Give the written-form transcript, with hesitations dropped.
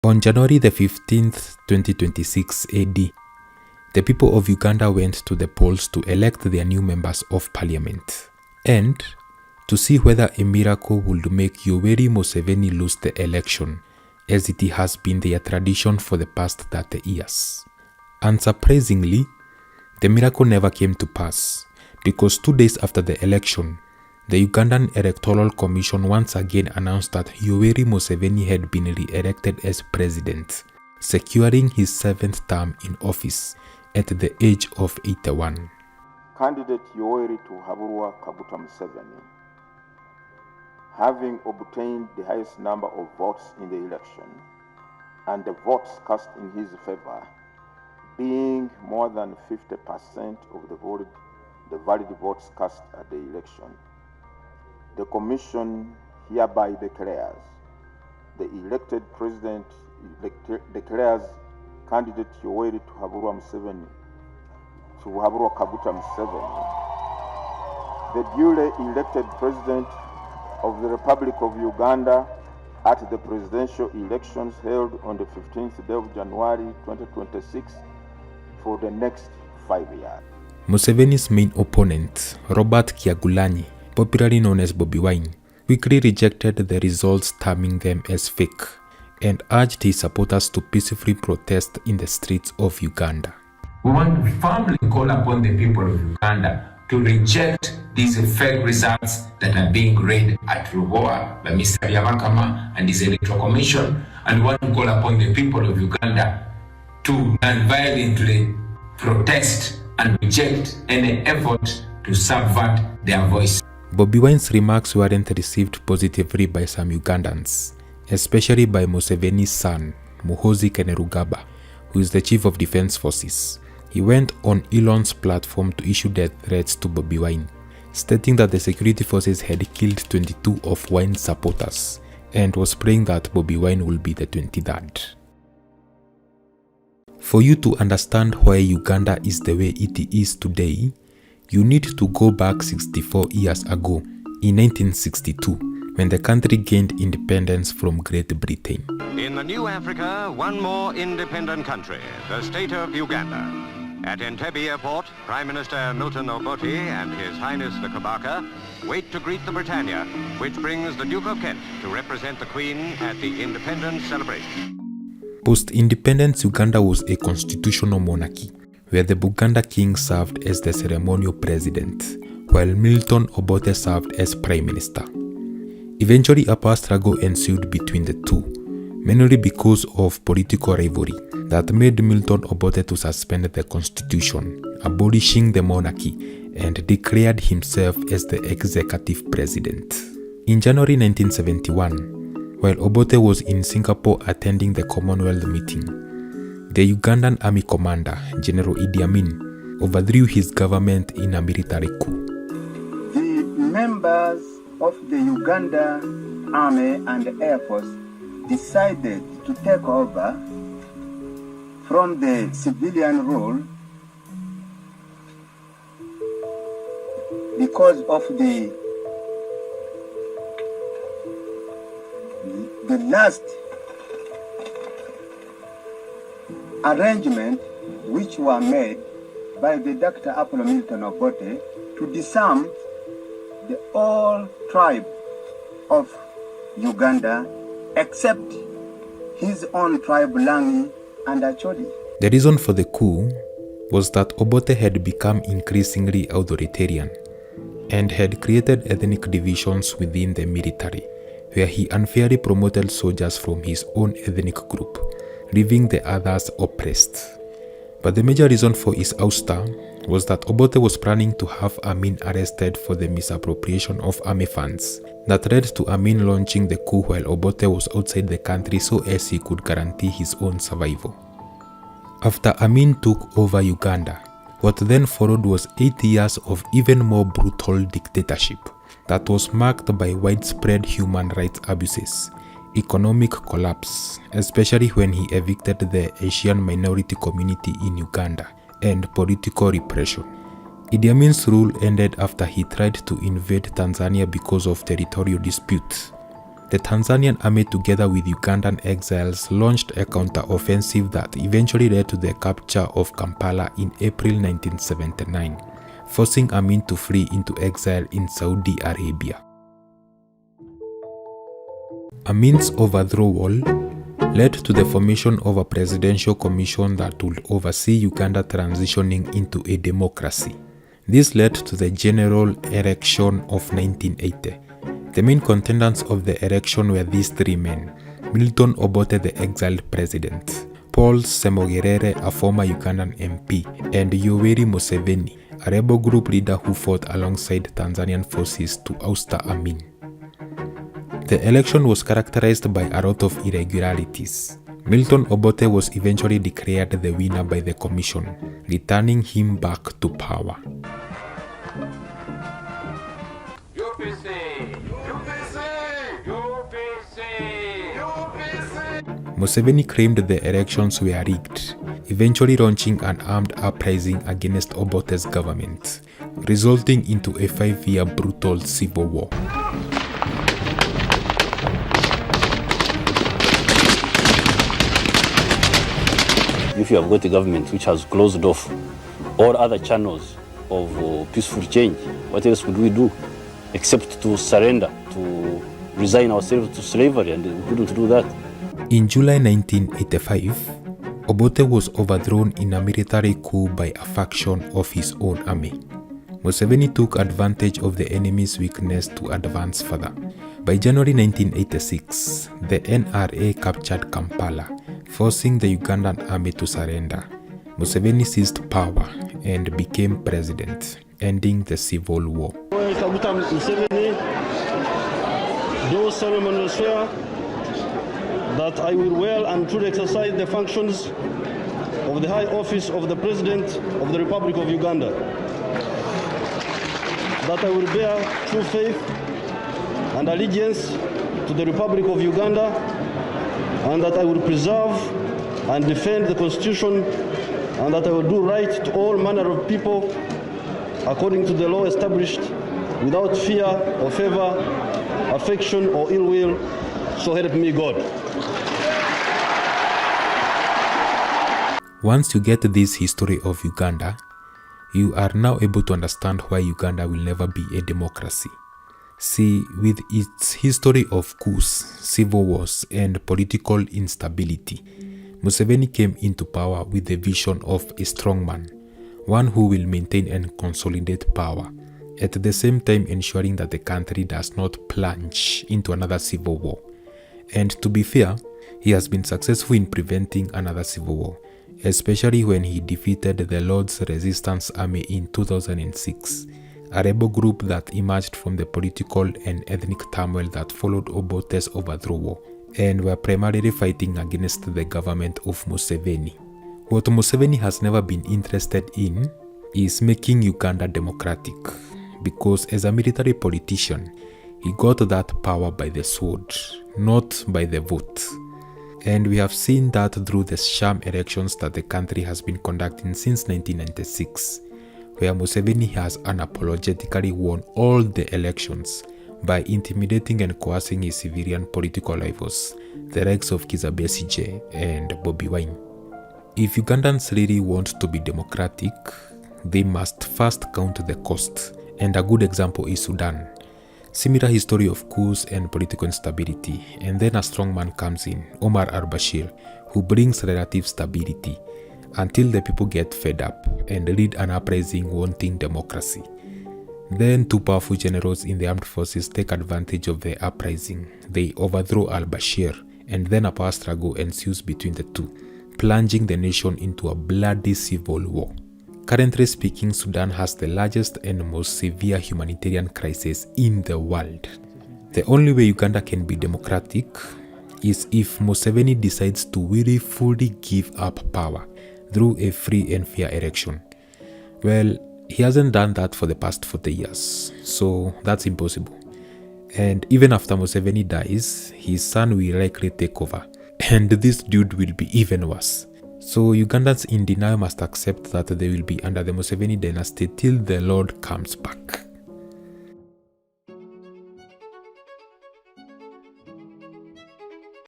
On January the 15th, 2026 AD, the people of Uganda went to the polls to elect their new members of parliament and to see whether a miracle would make Yoweri Museveni lose the election, as it has been their tradition for the past 30 years. Unsurprisingly, the miracle never came to pass, because 2 days after the election, the Ugandan Electoral Commission once again announced that Yoweri Museveni had been re-elected as president, securing his 7th term in office at the age of 81. Candidate Yoweri kaguta Museveni, having obtained the highest number of votes in the election, and the votes cast in his favor being more than 50% of the valid votes cast at the election, the Commission hereby declares the elected president declares candidate Yoweri kaguta Museveni the duly elected president of the Republic of Uganda at the presidential elections held on the 15th day of January 2026 for the next 5 years. Museveni's main opponent, Robert Kyagulanyi, popularly known as Bobi Wine, quickly rejected the results, terming them as fake, and urged his supporters to peacefully protest in the streets of Uganda. We want to firmly call upon the people of Uganda to reject these fake results that are being read at Ruboa by Mr. Yamakama and his Electoral Commission, and we want to call upon the people of Uganda to non-violently protest and reject any effort to subvert their voice. Bobi Wine's remarks weren't received positively by some Ugandans, especially by Museveni's son, Muhoozi Kainerugaba, who is the chief of defense forces. He went on Elon's platform to issue death threats to Bobi Wine, stating that the security forces had killed 22 of Wine's supporters and was praying that Bobi Wine will be the 23rd. For you to understand why Uganda is the way it is today, you need to go back 64 years ago, in 1962, when the country gained independence from Great Britain. In the new Africa, one more independent country, the state of Uganda. At Entebbe Airport, Prime Minister Milton Obote and His Highness the Kabaka wait to greet the Britannia, which brings the Duke of Kent to represent the Queen at the independence celebration. Post-independence, Uganda was a constitutional monarchy, where the Buganda king served as the ceremonial president, while Milton Obote served as prime minister. Eventually, a power struggle ensued between the two, mainly because of political rivalry that made Milton Obote to suspend the constitution, abolishing the monarchy, and declared himself as the executive president. In January 1971, while Obote was in Singapore attending the Commonwealth meeting, the Ugandan army commander, General Idi Amin, overthrew his government in a military coup. The members of the Uganda Army and Air Force decided to take over from the civilian rule because of the last arrangement which were made by the Dr. Apollo Milton Obote to disarm the all tribe of Uganda except his own tribe Langi and Acholi. The reason for the coup was that Obote had become increasingly authoritarian and had created ethnic divisions within the military, where he unfairly promoted soldiers from his own ethnic group, leaving the others oppressed. But the major reason for his ouster was that Obote was planning to have Amin arrested for the misappropriation of army funds that led to Amin launching the coup while Obote was outside the country so as he could guarantee his own survival. After Amin took over Uganda, what then followed was 8 years of even more brutal dictatorship that was marked by widespread human rights abuses, economic collapse, especially when he evicted the Asian minority community in Uganda, and political repression. Idi Amin's rule ended after he tried to invade Tanzania because of territorial disputes, The Tanzanian army together with Ugandan exiles launched a counter-offensive that eventually led to the capture of Kampala in April 1979, forcing Amin to flee into exile in Saudi Arabia. Amin's overthrow led to the formation of a presidential commission that would oversee Uganda transitioning into a democracy. This led to the general election of 1980. The main contenders of the election were these three men: Milton Obote, the exiled president, Paul Semogerere, a former Ugandan MP, and Yoweri Museveni, a rebel group leader who fought alongside Tanzanian forces to oust Amin. The election was characterized by a lot of irregularities. Milton Obote was eventually declared the winner by the commission, returning him back to power. Museveni claimed the elections were rigged, eventually launching an armed uprising against Obote's government, resulting into a 5-year brutal civil war. If you have got a government which has closed off all other channels of peaceful change, what else could we do except to surrender, to resign ourselves to slavery, and we couldn't do that. In July 1985, Obote was overthrown in a military coup by a faction of his own army. Museveni took advantage of the enemy's weakness to advance further. By January 1986, the NRA captured Kampala, forcing the Ugandan army to surrender. Museveni seized power and became president, ending the civil war. Kaguta Museveni do solemnly swear that I will well and truly exercise the functions of the high office of the President of the Republic of Uganda, that I will bear true faith and allegiance to the Republic of Uganda, and that I will preserve and defend the Constitution, and that I will do right to all manner of people according to the law established, without fear or favor, affection or ill will, so help me God. Once you get this history of Uganda, you are now able to understand why Uganda will never be a democracy. See, with its history of coups, civil wars, and political instability, Museveni came into power with the vision of a strong man, one who will maintain and consolidate power, at the same time ensuring that the country does not plunge into another civil war. And to be fair, he has been successful in preventing another civil war, especially when he defeated the Lord's Resistance Army in 2006, a rebel group that emerged from the political and ethnic turmoil that followed Obote's overthrow and were primarily fighting against the government of Museveni. What Museveni has never been interested in is making Uganda democratic, because as a military politician, he got that power by the sword, not by the vote. And we have seen that through the sham elections that the country has been conducting since 1996, where Museveni has unapologetically won all the elections by intimidating and coercing his civilian political rivals, the likes of Kizza Besigye and Bobi Wine. If Ugandans really want to be democratic, they must first count the cost, and a good example is Sudan. Similar history of coups and political instability, and then a strong man comes in, Omar al-Bashir, who brings relative stability until the people get fed up and lead an uprising wanting democracy. Then two powerful generals in the armed forces take advantage of the uprising. They overthrow al-Bashir, and then a power struggle ensues between the two, plunging the nation into a bloody civil war. Currently speaking, Sudan has the largest and most severe humanitarian crisis in the world. The only way Uganda can be democratic is if Museveni decides to really fully give up power through a free and fair election. Well, he hasn't done that for the past 40 years, so that's impossible. And even after Museveni dies, his son will likely take over, and this dude will be even worse. So Ugandans in denial must accept that they will be under the Museveni dynasty till the Lord comes back.